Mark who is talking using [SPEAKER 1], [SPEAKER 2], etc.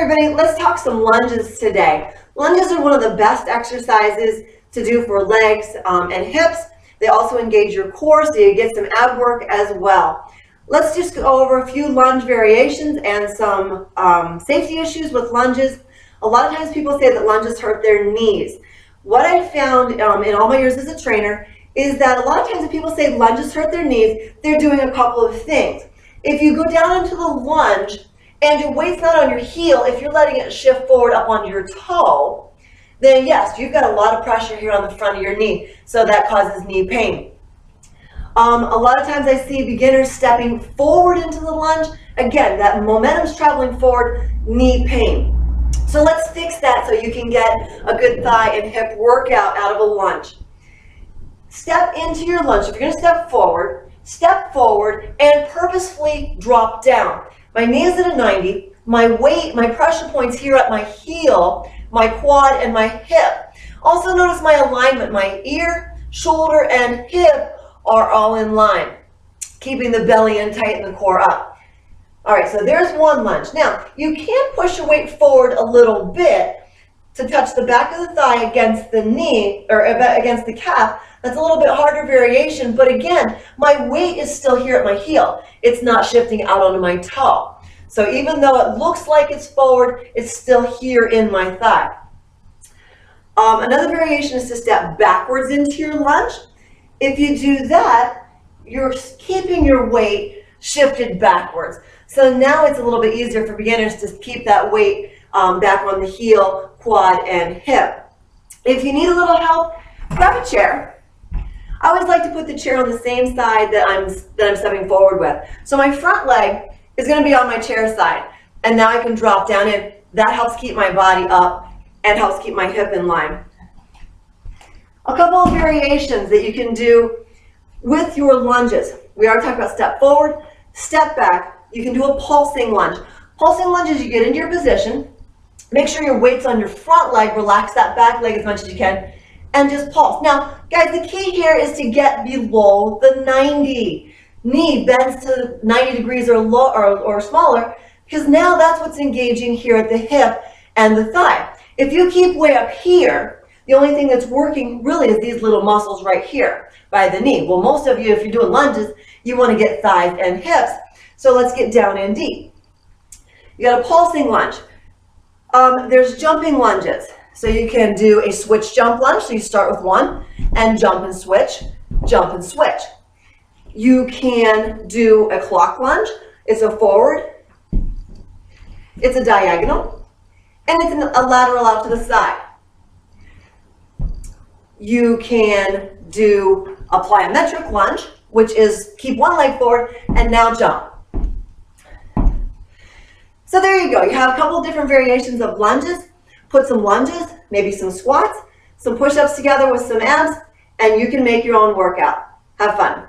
[SPEAKER 1] everybody, let's talk some lunges today. Lunges are one of the best exercises to do for legs and hips. They also engage your core, so you get some ab work as well. Let's just go over a few lunge variations and some safety issues with lunges. A lot of times people say that lunges hurt their knees. What I found in all my years as a trainer is that a lot of times if people say lunges hurt their knees, they're doing a couple of things. If you go down into the lunge and your weight's not on your heel, if you're letting it shift forward up onto your toe, then yes, you've got a lot of pressure here on the front of your knee, so that causes knee pain. A lot of times I see beginners stepping forward into the lunge. Again, that momentum's traveling forward, knee pain. So let's fix that so you can get a good thigh and hip workout out of a lunge. Step into your lunge. If you're going to step forward and purposefully drop down. My knee is at a 90. My weight, my pressure points here at my heel, my quad, and my hip. Also notice my alignment. My ear, shoulder, and hip are all in line, keeping the belly in tight and the core up. All right, so there's one lunge. Now, you can push your weight forward a little bit to touch the back of the thigh against the knee, or against the calf. That's a little bit harder variation, but again, my weight is still here at my heel. It's not shifting out onto my toe. So even though it looks like it's forward, it's still here in my thigh. Another variation is to step backwards into your lunge. If you do that, you're keeping your weight shifted backwards. So now it's a little bit easier for beginners to keep that weight back on the heel, quad, and hip. If you need a little help, grab a chair. I always like to put the chair on the same side that I'm stepping forward with. So my front leg is going to be on my chair side, and now I can drop down in. That helps keep my body up and helps keep my hip in line. A couple of variations that you can do with your lunges. We already talked about step forward, step back. You can do a pulsing lunge. Pulsing lunges, you get into your position. Make sure your weight's on your front leg. Relax that back leg as much as you can. And just pulse. Now, guys, the key here is to get below the 90. Knee bends to 90 degrees or smaller, because now that's what's engaging here at the hip and the thigh. If you keep way up here, the only thing that's working really is these little muscles right here by the knee. Well, most of you, if you're doing lunges, you want to get thighs and hips. So let's get down in deep. You got a pulsing lunge. There's jumping lunges. So you can do a switch jump lunge. So you start with one and jump and switch, jump and switch. You can do a clock lunge. It's a forward, it's a diagonal, and it's a lateral out to the side. You can do a plyometric lunge, which is keep one leg forward and now jump. So there you go. You have a couple of different variations of lunges. Put some lunges, maybe some squats, some push-ups together with some abs, and you can make your own workout. Have fun.